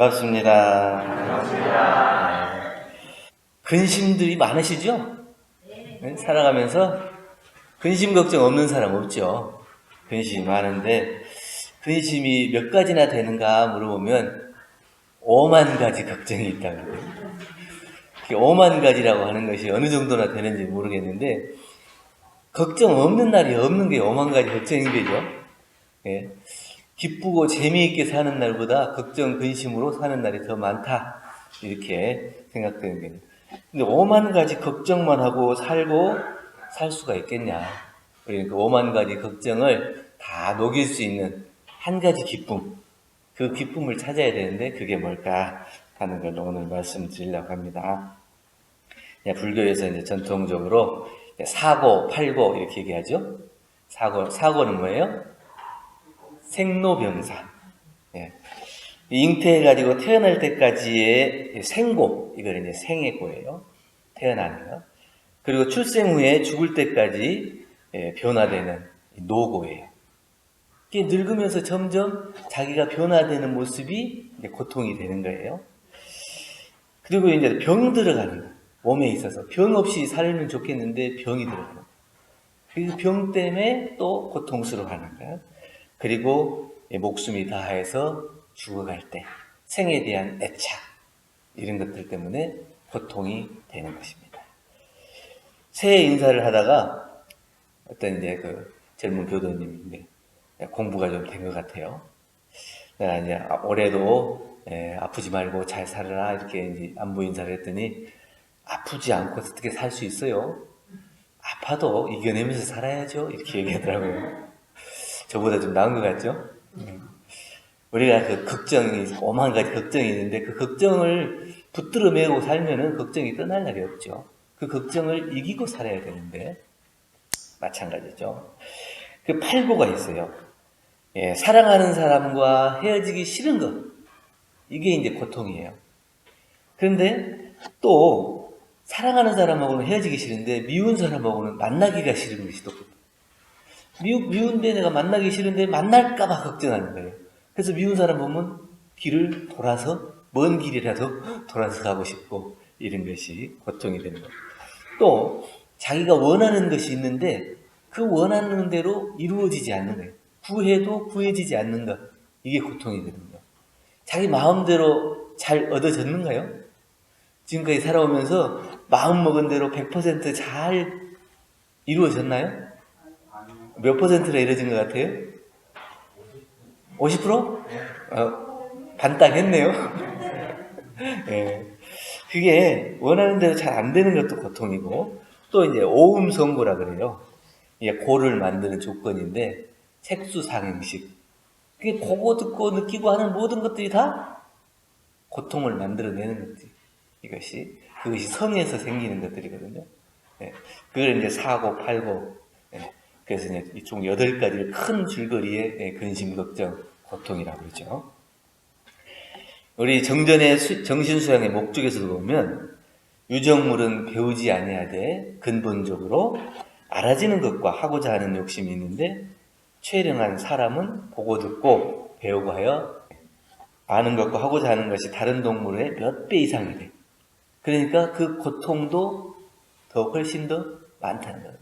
반갑습니다. 반갑습니다. 근심들이 많으시죠? 네? 살아가면서 근심 걱정 없는 사람 없죠? 근심이 많은데 근심이 몇 가지나 되는가 물어보면 5만 가지 걱정이 있다고. 5만 가지라고 하는 것이 어느 정도나 되는지 모르겠는데 걱정 없는 날이 없는 게 5만 가지 걱정인 거죠. 예. 기쁘고 재미있게 사는 날보다 걱정, 근심으로 사는 날이 더 많다. 이렇게 생각되는 거예요. 근데 5만 가지 걱정만 하고 살고 살 수가 있겠냐. 그러니까 5만 가지 걱정을 다 녹일 수 있는 한 가지 기쁨. 그 기쁨을 찾아야 되는데 그게 뭘까 하는 걸 오늘 말씀드리려고 합니다. 불교에서 이제 전통적으로 사고, 팔고 이렇게 얘기하죠. 사고는 뭐예요? 생로병사. 예. 잉태해가지고 태어날 때까지의 생고, 이걸 이제 생애고예요. 태어나는 거. 그리고 출생 후에 죽을 때까지 변화되는 노고예요. 이게 늙으면서 점점 자기가 변화되는 모습이 이제 고통이 되는 거예요. 그리고 이제 병 들어가는 거. 몸에 있어서 병 없이 살면 좋겠는데 병이 들어가는 거. 그 병 때문에 또 고통스러워하는 거예요. 그리고 목숨이 다해서 죽어갈 때 생에 대한 애착 이런 것들 때문에 고통이 되는 것입니다. 새해 인사를 하다가 어떤 이제 그 젊은 교도님인데 공부가 좀 된 것 같아요. 내가 이제 올해도 아프지 말고 잘 살아라 이렇게 이제 안부 인사를 했더니 아프지 않고 어떻게 살 수 있어요? 아파도 이겨내면서 살아야죠 이렇게 얘기하더라고요. 저보다 좀 나은 것 같죠? 우리가 그 걱정이, 5만 가지 걱정이 있는데 그 걱정을 붙들어 매고 살면은 걱정이 떠날 날이 없죠. 그 걱정을 이기고 살아야 되는데, 마찬가지죠. 그 팔고가 있어요. 사랑하는 사람과 헤어지기 싫은 것. 이게 이제 고통이에요. 그런데 또, 사랑하는 사람하고는 헤어지기 싫은데, 미운 사람하고는 만나기가 싫은 것이 또 미운데 내가 만나기 싫은데 만날까봐 걱정하는 거예요. 그래서 미운 사람 보면 길을 돌아서 먼 길이라도 돌아서 가고 싶고 이런 것이 고통이 되는 거예요. 또 자기가 원하는 것이 있는데 그 원하는 대로 이루어지지 않는 거예요. 구해도 구해지지 않는 것. 이게 고통이 되는 거예요. 자기 마음대로 잘 얻어졌는가요? 지금까지 살아오면서 마음먹은 대로 100% 잘 이루어졌나요? 몇 퍼센트나 이루어진 것 같아요? 50%? 반딱 했네요. 예. 그게 원하는 대로 잘 안 되는 것도 고통이고, 또 이제 오음성고라 그래요. 이게 고를 만드는 조건인데, 색수상행식. 그게 보고 듣고 느끼고 하는 모든 것들이 다 고통을 만들어내는 것들. 그것이 성에서 생기는 것들이거든요. 예. 그걸 이제 사고, 팔고, 그래서 이제 총 8가지를 큰 줄거리의 근심, 걱정, 고통이라고 그러죠. 우리 정전의 정신수양의 목적에서도 보면 유정물은 배우지 아니하되 근본적으로 알아지는 것과 하고자 하는 욕심이 있는데 최령한 사람은 보고 듣고 배우고 하여 아는 것과 하고자 하는 것이 다른 동물의 몇 배 이상이 돼. 그러니까 그 고통도 더 훨씬 더 많다는 거예요.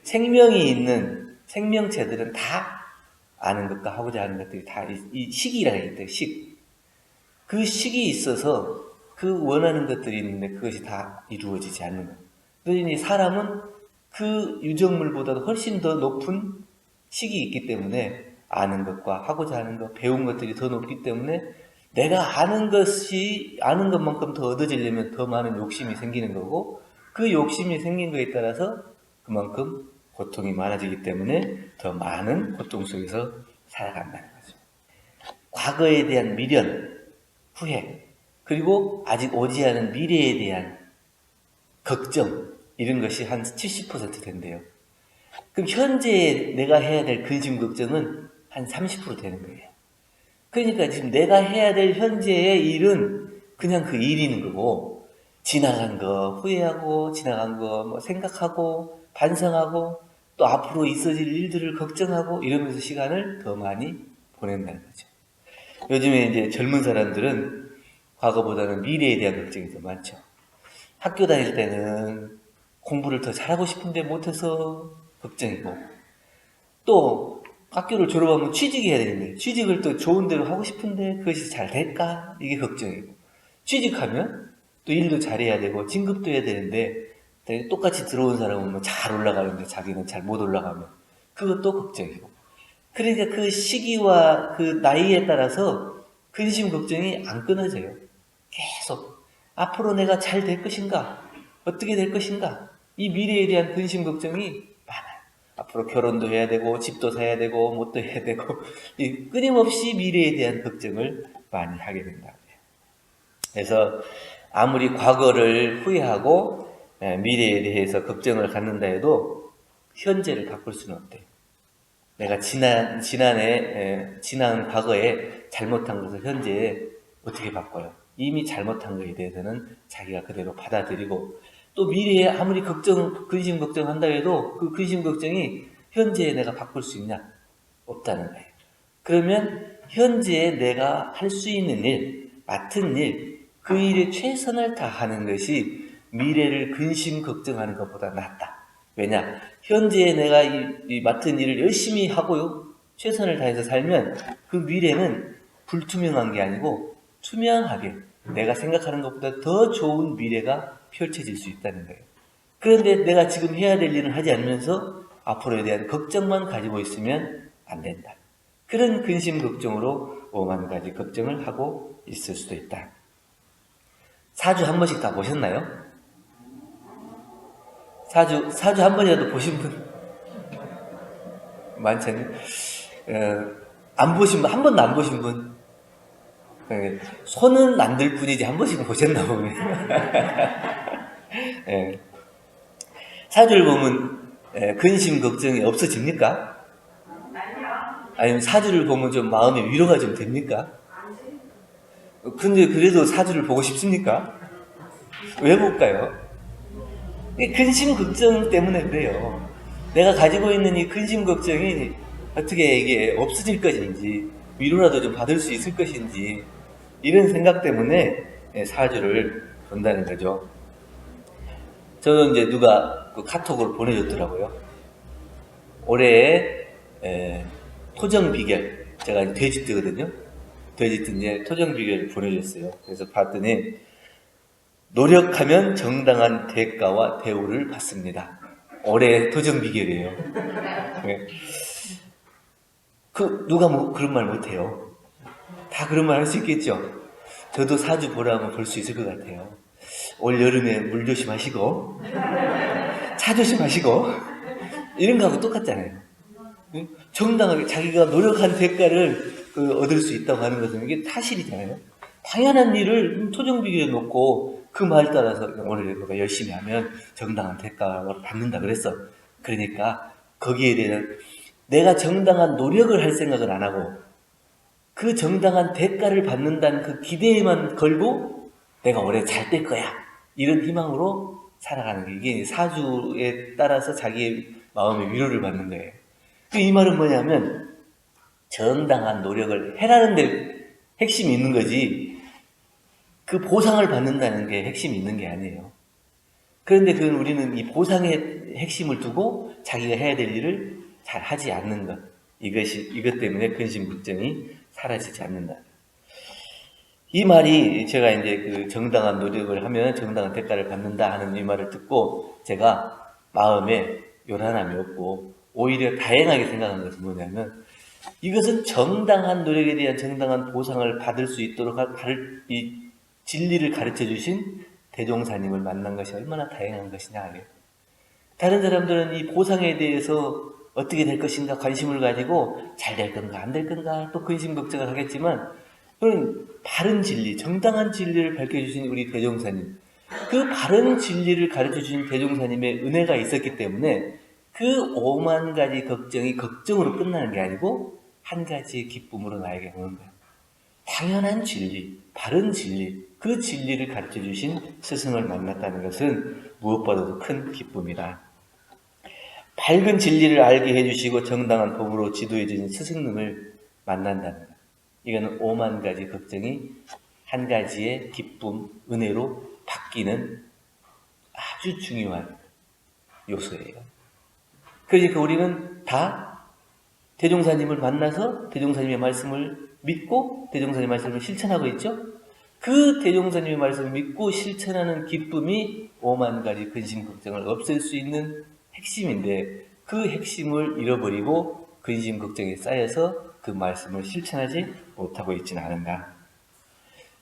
생명이 있는 생명체들은 다 아는 것과 하고자 하는 것들이 다 이 식이라는 게 있대요. 식. 그 식이 있어서 그 원하는 것들이 있는데 그것이 다 이루어지지 않는 거예요. 그러니 사람은 그 유정물보다도 훨씬 더 높은 식이 있기 때문에 아는 것과 하고자 하는 것, 배운 것들이 더 높기 때문에 내가 아는 것만큼 더 얻어지려면 더 많은 욕심이 생기는 거고 그 욕심이 생긴 거에 따라서 그만큼 고통이 많아지기 때문에 더 많은 고통 속에서 살아간다는 거죠. 과거에 대한 미련, 후회, 그리고 아직 오지 않은 미래에 대한 걱정, 이런 것이 한 70% 된대요. 그럼 현재 내가 해야 될 근심 걱정은 한 30% 되는 거예요. 그러니까 지금 내가 해야 될 현재의 일은 그냥 그 일이는 거고, 지나간 거 후회하고, 지나간 거 뭐 생각하고, 반성하고, 또 앞으로 있어질 일들을 걱정하고, 이러면서 시간을 더 많이 보낸다는 거죠. 요즘에 이제 젊은 사람들은 과거보다는 미래에 대한 걱정이 더 많죠. 학교 다닐 때는 공부를 더 잘하고 싶은데 못해서 걱정이고, 또 학교를 졸업하면 취직해야 되는데 취직을 또 좋은 데로 하고 싶은데 그것이 잘 될까? 이게 걱정이고, 취직하면 또 일도 잘해야 되고 진급도 해야 되는데 똑같이 들어온 사람은 뭐 잘 올라가는데 자기는 잘 못 올라가면 그것도 걱정이고, 그러니까 그 시기와 그 나이에 따라서 근심 걱정이 안 끊어져요. 계속 앞으로 내가 잘 될 것인가? 어떻게 될 것인가? 이 미래에 대한 근심 걱정이 많아요. 앞으로 결혼도 해야 되고 집도 사야 되고 뭣도 해야 되고 이 끊임없이 미래에 대한 걱정을 많이 하게 된다. 그래서 아무리 과거를 후회하고 미래에 대해서 걱정을 갖는다 해도 현재를 바꿀 수는 없대요. 내가 지난 과거에 잘못한 것을 현재에 어떻게 바꿔요? 이미 잘못한 것에 대해서는 자기가 그대로 받아들이고, 또 미래에 아무리 근심 걱정한다 해도 그 근심 걱정이 현재에 내가 바꿀 수 있냐? 없다는 거예요. 그러면 현재에 내가 할 수 있는 일, 맡은 일, 그 일에 최선을 다하는 것이 미래를 근심 걱정하는 것보다 낫다. 왜냐? 현재에 내가 이 맡은 일을 열심히 하고요, 최선을 다해서 살면 그 미래는 불투명한 게 아니고 투명하게 내가 생각하는 것보다 더 좋은 미래가 펼쳐질 수 있다는 거예요. 그런데 내가 지금 해야 될 일을 하지 않으면서 앞으로에 대한 걱정만 가지고 있으면 안 된다. 그런 근심 걱정으로 오만 가지 걱정을 하고 있을 수도 있다. 사주 한 번씩 다 보셨나요? 사주 한 번이라도 보신 분 많지 않나요? 안 보신 분, 한 번도 안 보신 분? 손은 안 들 뿐이지 한 번씩은 보셨나 보네. 예. 사주를 보면 근심 걱정이 없어집니까? 아니면 사주를 보면 좀 마음의 위로가 좀 됩니까? 근데 그래도 사주를 보고 싶습니까? 왜 볼까요? 이 근심 걱정 때문에 그래요. 내가 가지고 있는 이 근심 걱정이 어떻게 이게 없어질 것인지, 위로라도 좀 받을 수 있을 것인지, 이런 생각 때문에 사주를 본다는 거죠. 저는 이제 누가 그 카톡으로 보내줬더라고요. 올해의 토정 비결, 제가 돼지뜨거든요. 돼지뜨 이제 토정 비결을 보내줬어요. 그래서 봤더니 노력하면 정당한 대가와 대우를 받습니다. 올해의 토정 비결이에요. 네. 누가 뭐 그런 말 못해요. 다 그런 말 할 수 있겠죠. 저도 사주 보라면 볼 수 있을 것 같아요. 올 여름에 물 조심하시고 차 조심하시고 이런 거하고 똑같잖아요. 정당하게 자기가 노력한 대가를 얻을 수 있다고 하는 것은 이게 타실이잖아요. 당연한 일을 토정비교에 놓고 그 말 따라서 오늘 내가 열심히 하면 정당한 대가를 받는다 그랬어. 그러니까 거기에 대한 내가 정당한 노력을 할 생각을 안 하고 그 정당한 대가를 받는다는 그 기대에만 걸고 내가 올해 잘 될 거야, 이런 희망으로 살아가는 게 이게 사주에 따라서 자기의 마음의 위로를 받는 거예요. 이 말은 뭐냐면 정당한 노력을 해라는 데 핵심이 있는 거지 그 보상을 받는다는 게 핵심이 있는 게 아니에요. 그런데 그건 우리는 이 보상의 핵심을 두고 자기가 해야 될 일을 잘 하지 않는 것, 이것 때문에 근심 걱정이 사라지지 않는다. 이 말이 제가 이제 그 정당한 노력을 하면 정당한 대가를 받는다 하는 이 말을 듣고 제가 마음에 요란함이 없고 오히려 다양하게 생각한 것은 뭐냐면 이것은 정당한 노력에 대한 정당한 보상을 받을 수 있도록 이 진리를 가르쳐 주신 대종사님을 만난 것이 얼마나 다양한 것이냐. 다른 사람들은 이 보상에 대해서 어떻게 될 것인가 관심을 가지고 잘 될 건가 안 될 건가 또 근심 걱정을 하겠지만 그런 바른 진리, 정당한 진리를 밝혀주신 우리 대종사님, 그 바른 진리를 가르쳐주신 대종사님의 은혜가 있었기 때문에 그 5만 가지 걱정이 걱정으로 끝나는 게 아니고 한 가지의 기쁨으로 나에게 오는 거예요. 당연한 진리, 바른 진리, 그 진리를 가르쳐주신 스승을 만났다는 것은 무엇보다도 큰 기쁨이다. 밝은 진리를 알게 해주시고 정당한 법으로 지도해 주신 스승님을 만난다는 것. 이거는 5만 가지 걱정이 한 가지의 기쁨, 은혜로 바뀌는 아주 중요한 요소예요. 그러니까 우리는 다 대종사님을 만나서 대종사님의 말씀을 믿고 대종사님의 말씀을 실천하고 있죠. 그 대종사님의 말씀을 믿고 실천하는 기쁨이 오만 가지 근심 걱정을 없앨 수 있는 핵심인데, 그 핵심을 잃어버리고 근심 걱정이 쌓여서 그 말씀을 실천하지 못하고 있지는 않은가.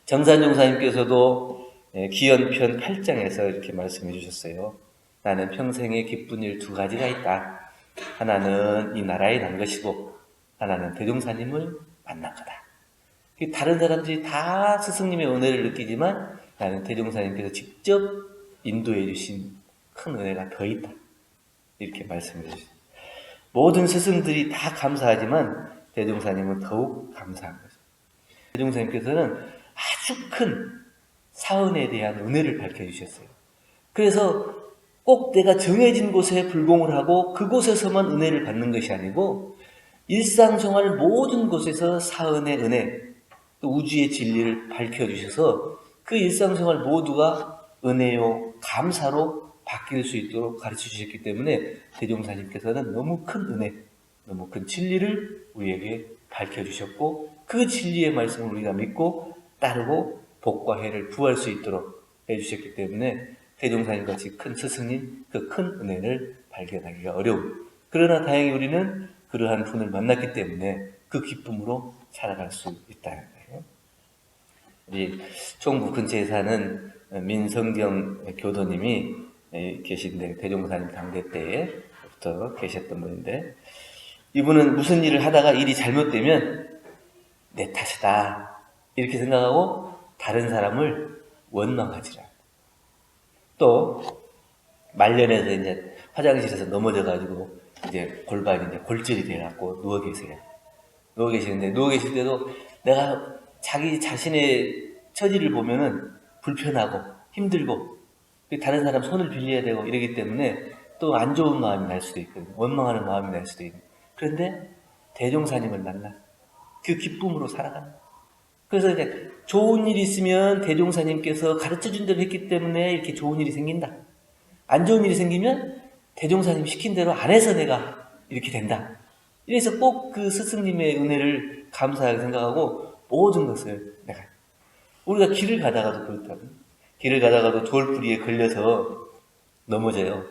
정산종사님께서도 기연편 8장에서 이렇게 말씀해 주셨어요. 나는 평생에 기쁜 일 두 가지가 있다. 하나는 이 나라에 난 것이고 하나는 대종사님을 만난 거다. 다른 사람들이 다 스승님의 은혜를 느끼지만 나는 대종사님께서 직접 인도해 주신 큰 은혜가 더 있다. 이렇게 말씀해 주셨어요. 모든 스승들이 다 감사하지만 대종사님은 더욱 감사한 거죠. 대종사님께서는 아주 큰 사은에 대한 은혜를 밝혀주셨어요. 그래서 꼭 내가 정해진 곳에 불공을 하고 그곳에서만 은혜를 받는 것이 아니고 일상생활 모든 곳에서 사은의 은혜, 또 우주의 진리를 밝혀주셔서 그 일상생활 모두가 은혜요 감사로 바뀔 수 있도록 가르쳐 주셨기 때문에 대종사님께서는 너무 큰 은혜, 너무 큰 진리를 우리에게 밝혀주셨고 그 진리의 말씀을 우리가 믿고 따르고 복과 해를 구할 수 있도록 해주셨기 때문에 대종사님같이 큰 스승님 그 큰 은혜를 발견하기가 어려움. 그러나 다행히 우리는 그러한 분을 만났기 때문에 그 기쁨으로 살아갈 수 있다는 거예요. 우리 총부 근처에 사는 민성경 교도님이 계신데 대종사님 당대 때부터 계셨던 분인데, 이분은 무슨 일을 하다가 일이 잘못되면 내 탓이다 이렇게 생각하고 다른 사람을 원망하지라. 또 말년에서 이제 화장실에서 넘어져가지고 이제 골반이 이제 골절이 돼갖고 누워 계세요. 누워 계실 때도 내가 자기 자신의 처지를 보면은 불편하고 힘들고 다른 사람 손을 빌려야 되고 이러기 때문에 또 안 좋은 마음이 날 수도 있거든요. 원망하는 마음이 날 수도 있고. 그런데 대종사님을 만나 그 기쁨으로 살아가는 거예요. 그래서 이제 좋은 일이 있으면 대종사님께서 가르쳐준 대로 했기 때문에 이렇게 좋은 일이 생긴다. 안 좋은 일이 생기면 대종사님 시킨 대로 안 해서 내가 이렇게 된다. 이래서 꼭 그 스승님의 은혜를 감사하게 생각하고 모든 것을 내가, 우리가 길을 가다가도 그렇다고요. 길을 가다가도 돌부리에 걸려서 넘어져요.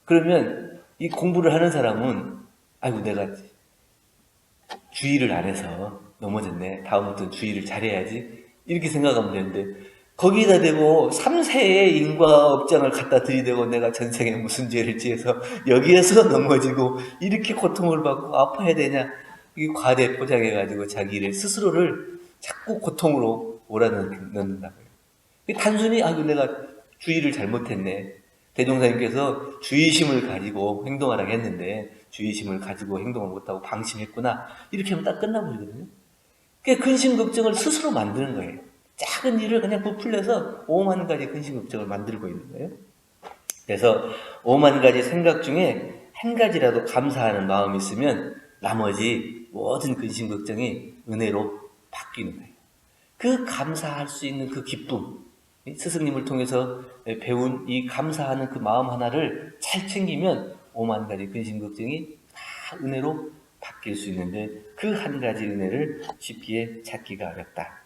그러면 이 공부를 하는 사람은 아이고 내가 주의를 안 해서 넘어졌네. 다음부터는 주의를 잘해야지. 이렇게 생각하면 되는데 거기다 대고 3세의 인과 업장을 갖다 들이대고 내가 전생에 무슨 죄를 지어서 여기에서 넘어지고 이렇게 고통을 받고 아파야 되냐. 이게 과대 포장해가지고 자기를 스스로를 자꾸 고통으로 몰아넣는다고요. 단순히 아이고 내가 주의를 잘못했네. 대종사님께서 주의심을 가지고 행동하라고 했는데 주의심을 가지고 행동을 못하고 방심했구나. 이렇게 하면 딱 끝나버리거든요. 그러니까 근심 걱정을 스스로 만드는 거예요. 작은 일을 그냥 부풀려서 5만 가지 근심 걱정을 만들고 있는 거예요. 그래서 5만 가지 생각 중에 한 가지라도 감사하는 마음이 있으면 나머지 모든 근심 걱정이 은혜로 바뀌는 거예요. 그 감사할 수 있는 그 기쁨, 스승님을 통해서 배운 이 감사하는 그 마음 하나를 잘 챙기면 5만 가지 근심 걱정이 다 은혜로 바뀔 수 있는데 그 한 가지 은혜를 쉽게 찾기가 어렵다.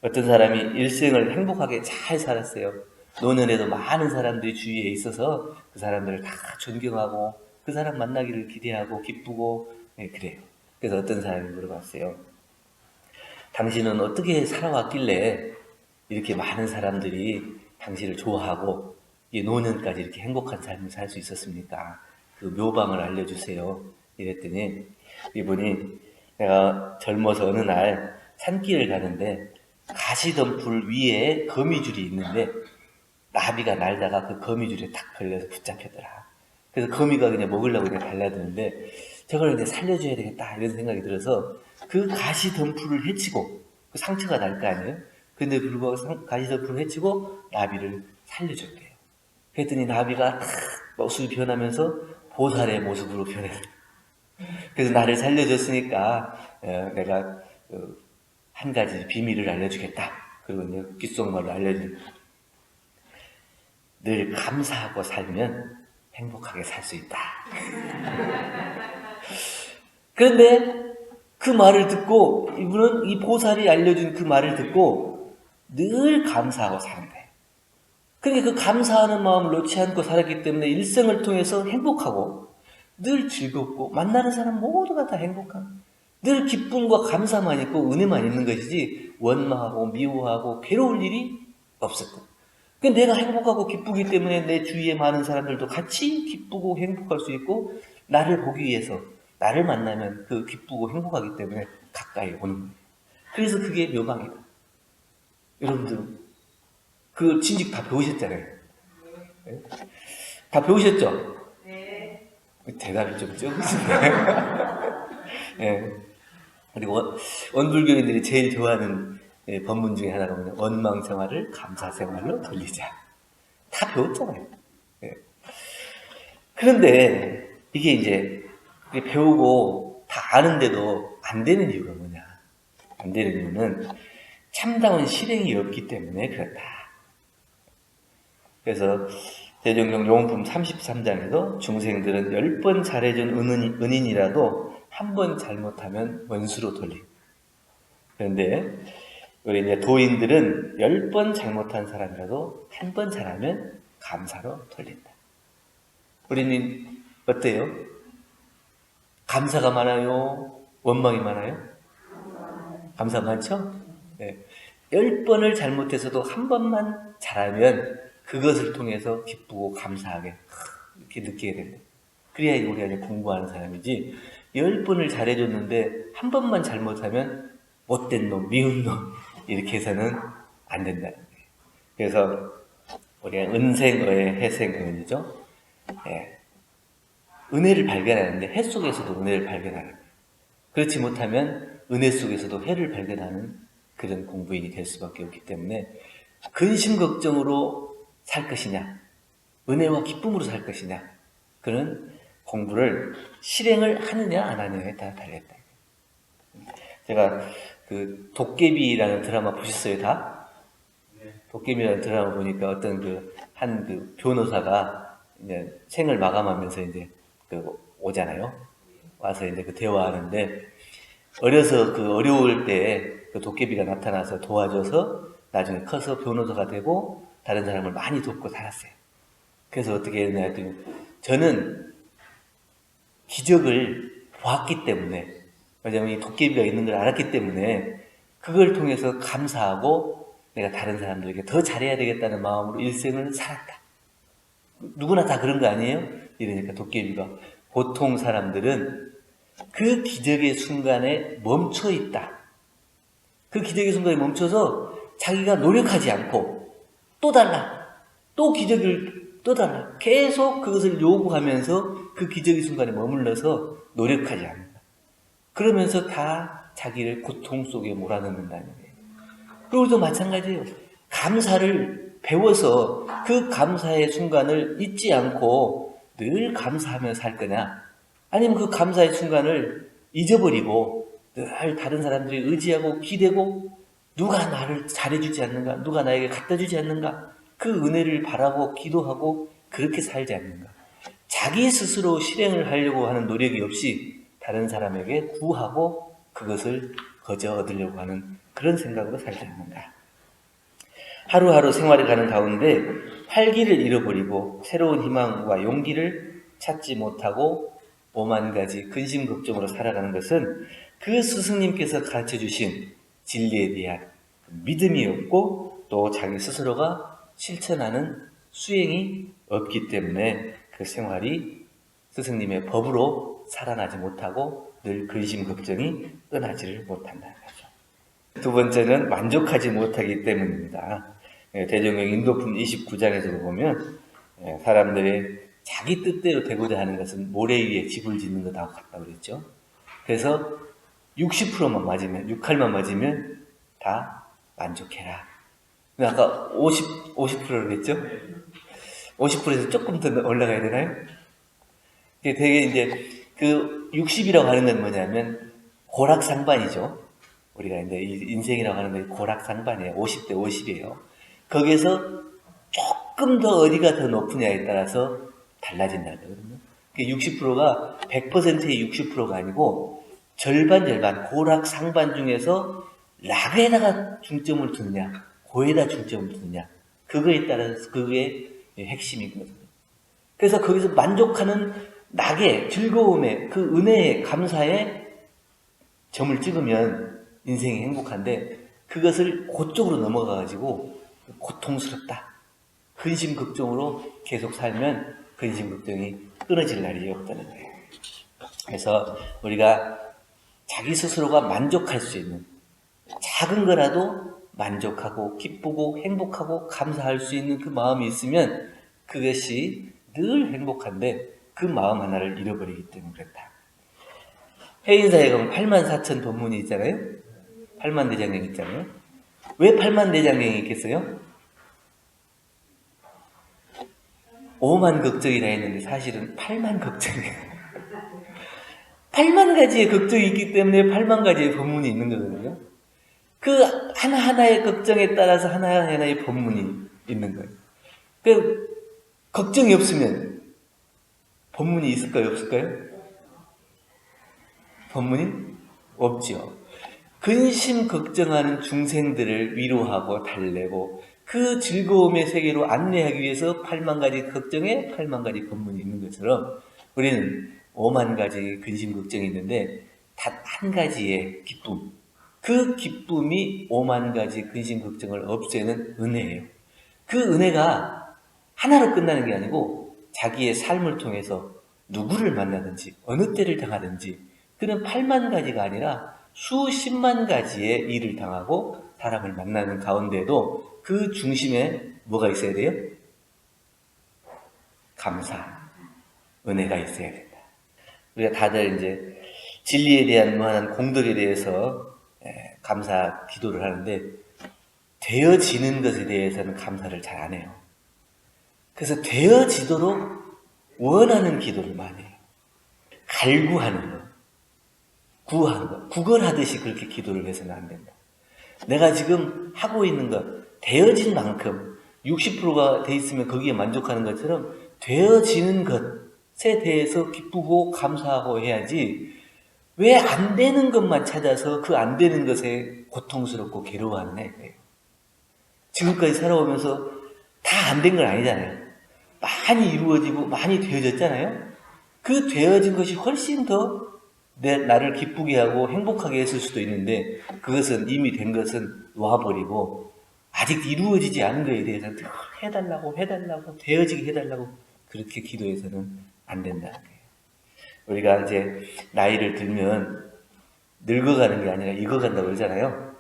어떤 사람이 일생을 행복하게 잘 살았어요. 노년에도 많은 사람들이 주위에 있어서 그 사람들을 다 존경하고 그 사람 만나기를 기대하고 기쁘고 그래요. 그래서 어떤 사람이 물어봤어요. 당신은 어떻게 살아왔길래 이렇게 많은 사람들이 당신을 좋아하고 노년까지 이렇게 행복한 삶을 살 수 있었습니까? 그 묘방을 알려주세요. 이랬더니 이분이 내가 젊어서 어느 날 산길을 가는데 가시덤불 위에 거미줄이 있는데 나비가 날다가 그 거미줄에 탁 걸려서 붙잡혔더라. 그래서 거미가 그냥 먹으려고 그냥 달려드는데 저걸 이제 살려줘야 되겠다 이런 생각이 들어서 그 가시덤불을 해치고 그 상처가 날 거 아니에요? 근데 불구하고 가시덤불을 해치고 나비를 살려줬대요. 그랬더니 나비가 탁 모습이 변하면서 보살의 모습으로 변했어요. 그래서 나를 살려줬으니까 내가 한 가지 비밀을 알려주겠다. 그리고 이제 귓속말로 알려진 늘 감사하고 살면 행복하게 살 수 있다. 그런데 그 말을 듣고 이분은 이 보살이 알려준 그 말을 듣고 늘 감사하고 사는데, 그러니까 그 감사하는 마음을 놓지 않고 살았기 때문에 일생을 통해서 행복하고 늘 즐겁고 만나는 사람 모두가 다 행복한, 늘 기쁨과 감사만 있고 은혜만 있는 것이지 원망하고 미워하고 괴로울 일이 없었고, 그러니까 내가 행복하고 기쁘기 때문에 내 주위에 많은 사람들도 같이 기쁘고 행복할 수 있고, 나를 보기 위해서 나를 만나면 그 기쁘고 행복하기 때문에 가까이 오는 거예요. 그래서 그게 묘방이다. 여러분들 그 진즉 다 배우셨잖아요. 네? 다 배우셨죠? 네. 대답이 좀 적으시네요. 네. 그리고 원불교인들이 제일 좋아하는 법문 중에 하나가 뭐냐, 원망생활을 감사생활로 돌리자. 다 배웠잖아요. 네. 그런데 이게 이제 배우고 다 아는데도 안 되는 이유가 뭐냐? 안 되는 이유는 참다운 실행이 없기 때문에 그렇다. 그래서 대종경 용품 33장에도 중생들은 10번 잘해준 은인이라도 한 번 잘못하면 원수로 돌리고, 그런데 우리 이제 도인들은 10번 잘못한 사람이라도 한 번 잘하면 감사로 돌린다. 우리는 어때요? 감사가 많아요? 원망이 많아요? 감사 많죠? 네. 10번을 잘못해서도 한 번만 잘하면 그것을 통해서 기쁘고 감사하게 이렇게 느끼게 됩니다. 그래야 우리가 이제 공부하는 사람이지, 10번을 잘해줬는데 한 번만 잘못하면 못된 놈, 미운 놈 이렇게 해서는 안 된다는 거예요. 그래서 우리가 은생의, 해생의이죠. 네. 은혜를 발견하는데 해 속에서도 은혜를 발견하는 거예요. 그렇지 못하면 은혜 속에서도 해를 발견하는 그런 공부인이 될 수밖에 없기 때문에 근심 걱정으로 살 것이냐, 은혜와 기쁨으로 살 것이냐, 그런 공부를 실행을 하느냐 안 하느냐에 따라 달렸다. 제가 그 도깨비라는 드라마 보셨어요, 다? 도깨비라는 드라마 보니까 어떤 한 변호사가 이제 생을 마감하면서 이제 오잖아요. 와서 이제 대화하는데, 어려서 어려울 때 그 도깨비가 나타나서 도와줘서 나중에 커서 변호사가 되고 다른 사람을 많이 돕고 살았어요. 그래서 어떻게 했냐 했더니, 저는 기적을 보았기 때문에, 왜냐면 이 도깨비가 있는 걸 알았기 때문에 그걸 통해서 감사하고 내가 다른 사람들에게 더 잘해야 되겠다는 마음으로 일생을 살았다. 누구나 다 그런 거 아니에요? 이러니까 도깨비가, 보통 사람들은 그 기적의 순간에 멈춰 있다. 그 기적의 순간에 멈춰서 자기가 노력하지 않고 또 달라, 또 기적을 또 달라, 계속 그것을 요구하면서 그 기적의 순간에 머물러서 노력하지 않는다. 그러면서 다 자기를 고통 속에 몰아넣는다는 거예요. 그리고도 마찬가지예요. 감사를 배워서 그 감사의 순간을 잊지 않고 늘 감사하며 살 거냐, 아니면 그 감사의 순간을 잊어버리고 늘 다른 사람들이 의지하고 기대고 누가 나를 잘해주지 않는가, 누가 나에게 갖다주지 않는가, 그 은혜를 바라고 기도하고 그렇게 살지 않는가, 자기 스스로 실행을 하려고 하는 노력이 없이 다른 사람에게 구하고 그것을 거저 얻으려고 하는 그런 생각으로 살지 않는가. 하루하루 생활을 가는 가운데 활기를 잃어버리고 새로운 희망과 용기를 찾지 못하고 오만 가지 근심 걱정으로 살아가는 것은 그 스승님께서 가르쳐 주신 진리에 대한 믿음이 없고 또 자기 스스로가 실천하는 수행이 없기 때문에 그 생활이 스승님의 법으로 살아나지 못하고 늘 근심 걱정이 떠나지를 못한다는 거죠. 두 번째는 만족하지 못하기 때문입니다. 대종경 인도품 29장에서도 보면 사람들이 자기 뜻대로 되고자 하는 것은 모래 위에 집을 짓는 것하고 같다고 그랬죠. 그래서 60%만 맞으면, 6할만 맞으면 다 만족해라. 근데 아까 50%를 했죠? 50%에서 조금 더 올라가야 되나요? 되게 이제 그 60이라고 하는 건 뭐냐면 고락상반이죠. 우리가 이제 인생이라고 하는 게 고락상반이에요. 50대 50이에요. 거기에서 조금 더 어디가 더 높으냐에 따라서 달라진다는 거거든요. 60%가 100%의 60%가 아니고 절반 고락상반 중에서 락에다가 중점을 두느냐 고에다 중점을 두느냐 그거에 따라서 그게 핵심이거든요. 그래서 거기서 만족하는 낙의 즐거움에 그 은혜에 감사에 점을 찍으면 인생이 행복한데 그것을 그쪽으로 넘어가가지고 고통스럽다 근심 걱정으로 계속 살면 근심 걱정이 끊어질 날이 없다는 거예요. 그래서 우리가 자기 스스로가 만족할 수 있는 작은 거라도 만족하고 기쁘고 행복하고 감사할 수 있는 그 마음이 있으면 그것이 늘 행복한데 그 마음 하나를 잃어버리기 때문에 그렇다. 해인사에 가면 84,000 법문이 있잖아요. 8만대장경 있잖아요. 왜 8만대장경이 있겠어요? 5만 걱정이라 했는데 사실은 8만 걱정이에요. 8만 가지의 걱정이 있기 때문에 8만 가지의 법문이 있는 거거든요. 그 하나하나의 걱정에 따라서 하나하나의 법문이 있는 거예요. 그 걱정이 없으면 법문이 있을까요? 없을까요? 법문이 없죠. 근심 걱정하는 중생들을 위로하고 달래고 그 즐거움의 세계로 안내하기 위해서 8만 가지 걱정에 8만 가지 법문이 있는 것처럼 우리는 5만 가지 근심 걱정이 있는데 단 한 가지의 기쁨, 그 기쁨이 5만 가지 근심 걱정을 없애는 은혜예요. 그 은혜가 하나로 끝나는 게 아니고 자기의 삶을 통해서 누구를 만나든지 어느 때를 당하든지 그는 8만 가지가 아니라 수십만 가지의 일을 당하고 사람을 만나는 가운데도 그 중심에 뭐가 있어야 돼요? 감사, 은혜가 있어야 된다. 우리가 다들 이제 진리에 대한 무한한 공덕에 대해서 감사 기도를 하는데 되어지는 것에 대해서는 감사를 잘 안 해요. 그래서 되어지도록 원하는 기도를 많이 해요. 갈구하는 거, 구하는 거, 구걸하듯이 그렇게 기도를 해서는 안 된다. 내가 지금 하고 있는 것, 되어진 만큼 60%가 돼 있으면 거기에 만족하는 것처럼 되어지는 것에 대해서 기쁘고 감사하고 해야지 왜 안 되는 것만 찾아서 그 안 되는 것에 고통스럽고 괴로워하는 애예요. 지금까지 살아오면서 다 안 된 건 아니잖아요. 많이 이루어지고 많이 되어졌잖아요. 그 되어진 것이 훨씬 더 나를 기쁘게 하고 행복하게 했을 수도 있는데 그것은 이미 된 것은 놓아버리고 아직 이루어지지 않은 것에 대해서 해달라고 되어지게 해달라고 그렇게 기도해서는 안 된다는 거예요. 우리가 이제 나이를 들면 늙어가는 게 아니라 익어간다고 그러잖아요.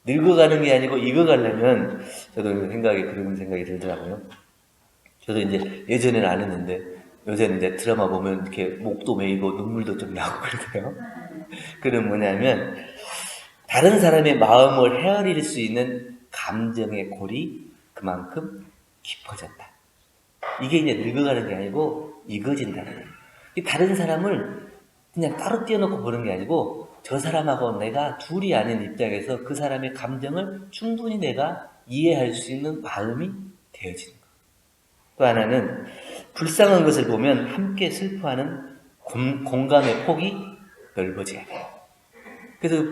늙어가는 게 아니고 익어가려면 저도 그런 생각이 들더라고요. 저도 이제 예전에는 안 했는데 요새는 이제 드라마 보면 이렇게 목도 메이고 눈물도 좀 나고 그러더라고요. 그건 뭐냐면 다른 사람의 마음을 헤아릴 수 있는 감정의 골이 그만큼 깊어졌다. 이게 이제 늙어가는 게 아니고 익어진다는 거예요. 다른 사람을 그냥 따로 띄워놓고 보는 게 아니고 저 사람하고 내가 둘이 아는 입장에서 그 사람의 감정을 충분히 내가 이해할 수 있는 마음이 되어지는 거예요. 또 하나는 불쌍한 것을 보면 함께 슬퍼하는 공감의 폭이 넓어져야 돼요. 그래서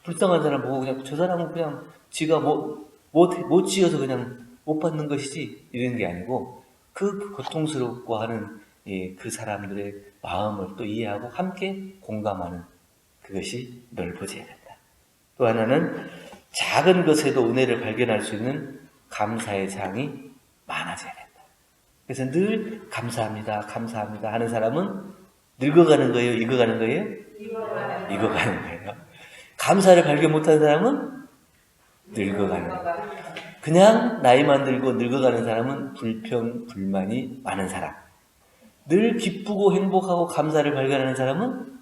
불쌍한 사람 보고 그냥 저 사람은 그냥 지가 못 지어서 그냥 못 받는 것이지 이런 게 아니고 그 고통스럽고 하는 그 사람들의 마음을 또 이해하고 함께 공감하는 그것이 넓어져야 된다. 또 하나는 작은 것에도 은혜를 발견할 수 있는 감사의 장이 많아져야 된다. 그래서 늘 감사합니다 하는 사람은 늙어가는 거예요? 익어가는 거예요? 익어가는 거예요. 감사를 발견 못하는 사람은 늙어가는 거예요. 그냥 나이만 들고 늙어가는 사람은 불평, 불만이 많은 사람. 늘 기쁘고 행복하고 감사를 발견하는 사람은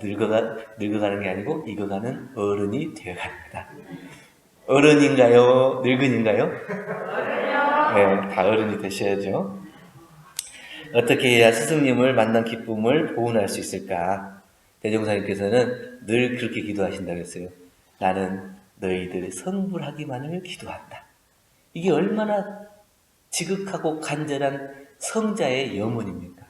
늙어가는 게 아니고 익어가는 어른이 되어갑니다. 어른인가요? 늙은인가요? 네, 다 어른이 되셔야죠. 어떻게 해야 스승님을 만난 기쁨을 보훈할 수 있을까? 대종사님께서는 늘 그렇게 기도하신다고 했어요. 나는 너희들 성불하기만을 기도한다. 이게 얼마나 지극하고 간절한 성자의 염원입니까?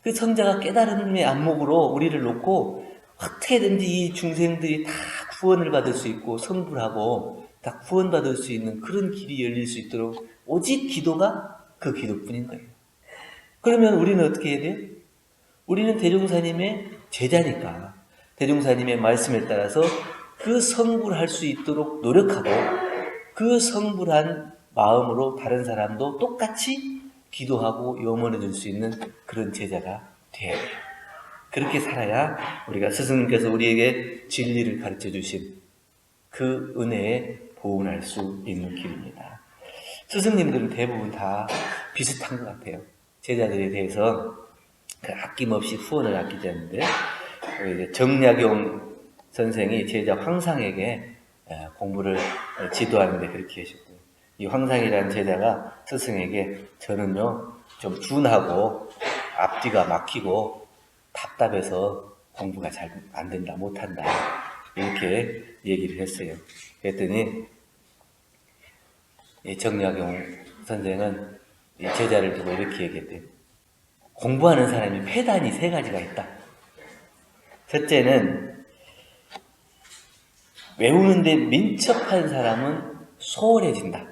그 성자가 깨달음의 안목으로 우리를 놓고 어떻게든지 이 중생들이 다 구원을 받을 수 있고 성불하고 다 구원받을 수 있는 그런 길이 열릴 수 있도록 오직 기도가 그 기도뿐인 거예요. 그러면 우리는 어떻게 해야 돼요? 우리는 대종사님의 제자니까 대종사님의 말씀에 따라서 그 성불할 수 있도록 노력하고 그 성불한 마음으로 다른 사람도 똑같이 기도하고 염원해 줄 수 있는 그런 제자가 돼야 돼요. 그렇게 살아야 우리가 스승님께서 우리에게 진리를 가르쳐 주신 그 은혜에 보응할 수 있는 길입니다. 스승님들은 대부분 다 비슷한 것 같아요. 제자들에 대해서 아낌없이 후원을 아끼지 않는데 정약용 선생이 제자 황상에게 공부를 지도하는데 그렇게 하셨고 이 황상이라는 제자가 스승에게 저는요 좀 둔하고 앞뒤가 막히고 답답해서 공부가 잘 안 된다 못한다 이렇게 얘기를 했어요. 그랬더니 정약용 선생은 이 제자를 두고 이렇게 얘기했대요. 공부하는 사람이 폐단이 3가지가 있다. 첫째는 외우는데 민첩한 사람은 소홀해진다.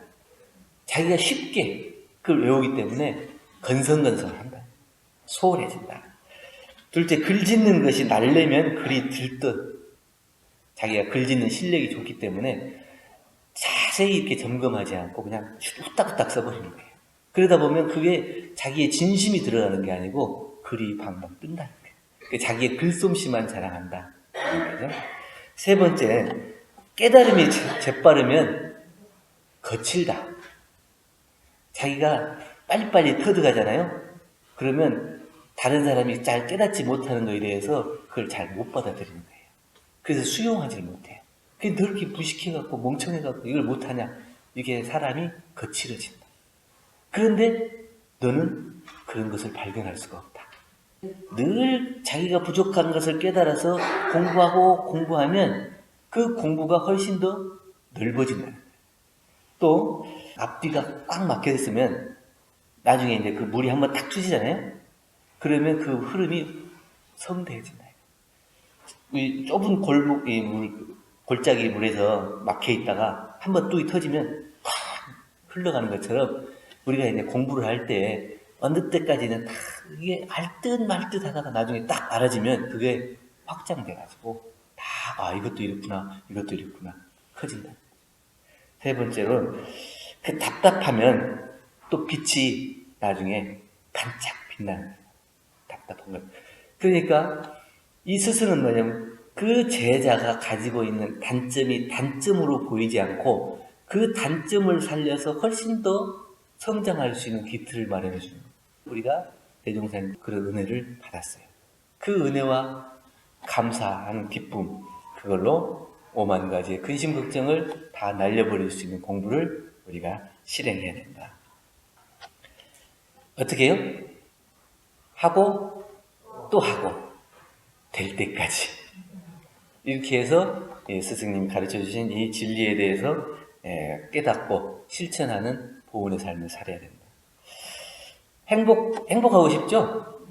자기가 쉽게 그걸 외우기 때문에 건성건성한다. 소홀해진다. 둘째, 글 짓는 것이 날려면 글이 들듯 자기가 글 짓는 실력이 좋기 때문에 자세히 이렇게 점검하지 않고 그냥 후딱후딱 써버리는 거예요. 그러다 보면 그게 자기의 진심이 들어가는 게 아니고 글이 방방 뜬다는 거예요. 그러니까 자기의 글솜씨만 자랑한다. 거죠. 세 번째, 깨달음이 재빠르면 거칠다. 자기가 빨리빨리 터득하잖아요. 그러면 다른 사람이 잘 깨닫지 못하는 거에 대해서 그걸 잘 못 받아들이는 거예요. 그래서 수용하지 못해요. 그게 늘 이렇게 무식해갖고 멍청해갖고 이걸 못하냐. 이게 사람이 거칠어진다. 그런데 너는 그런 것을 발견할 수가 없다. 늘 자기가 부족한 것을 깨달아서 공부하면 그 공부가 훨씬 더 넓어진다. 또 앞뒤가 꽉 막혀 있으면 나중에 이제 그 물이 한번 딱 트지잖아요. 그러면 그 흐름이 성대해진다. 이 좁은 골짜기 물에서 막혀 있다가 한번 뚝이 터지면 확 흘러가는 것처럼 우리가 이제 공부를 할 때 어느 때까지는 다 이게 알듯 말듯 하다가 나중에 딱 알아지면 그게 확장돼가지고 다 이것도 이렇구나 이것도 이렇구나 커진다. 세 번째로는 그 답답하면 또 빛이 나중에 반짝 빛나는 거예요. 답답한 것. 그러니까 이 스승은 뭐냐면 그 제자가 가지고 있는 단점이 단점으로 보이지 않고 그 단점을 살려서 훨씬 더 성장할 수 있는 기틀을 마련해 주는 거예요. 우리가 대종사님 그런 은혜를 받았어요. 그 은혜와 감사하는 기쁨, 그걸로 5만 가지의 근심 걱정을 다 날려버릴 수 있는 공부를 우리가 실행해야 된다. 어떻게 해요? 하고 또 하고 될 때까지 이렇게 해서 스승님이 가르쳐주신 이 진리에 대해서 깨닫고 실천하는 보온의 삶을 살아야 된다. 행복하고 싶죠?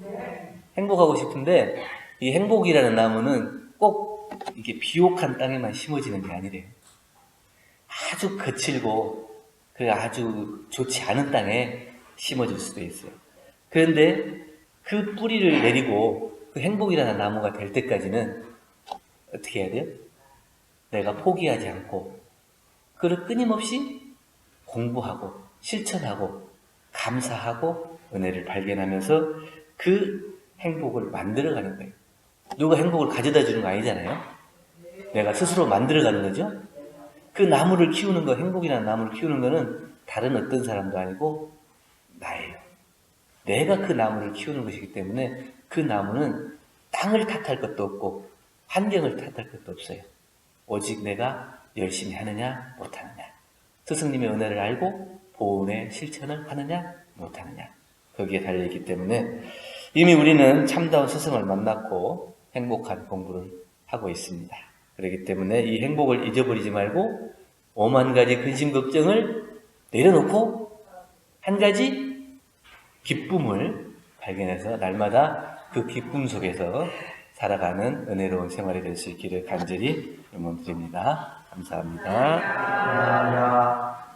행복하고 싶은데 이 행복이라는 나무는 꼭 이렇게 비옥한 땅에만 심어지는 게 아니래요. 아주 거칠고 아주 좋지 않은 땅에 심어질 수도 있어요. 그런데 그 뿌리를 내리고 그 행복이라는 나무가 될 때까지는 어떻게 해야 돼요? 내가 포기하지 않고 그걸 끊임없이 공부하고 실천하고 감사하고 은혜를 발견하면서 그 행복을 만들어가는 거예요. 누가 행복을 가져다 주는 거 아니잖아요. 내가 스스로 만들어가는 거죠. 그 나무를 키우는 거, 행복이라는 나무를 키우는 거는 다른 어떤 사람도 아니고 나예요. 내가 그 나무를 키우는 것이기 때문에 그 나무는 땅을 탓할 것도 없고 환경을 탓할 것도 없어요. 오직 내가 열심히 하느냐 못하느냐, 스승님의 은혜를 알고 보온의 실천을 하느냐 못하느냐, 거기에 달려있기 때문에 이미 우리는 참다운 스승을 만났고 행복한 공부를 하고 있습니다. 그렇기 때문에 이 행복을 잊어버리지 말고 오만 가지 근심 걱정을 내려놓고 한 가지 기쁨을 발견해서 날마다 그 기쁨 속에서 살아가는 은혜로운 생활이 될 수 있기를 간절히 염원드립니다. 감사합니다. 감사합니다.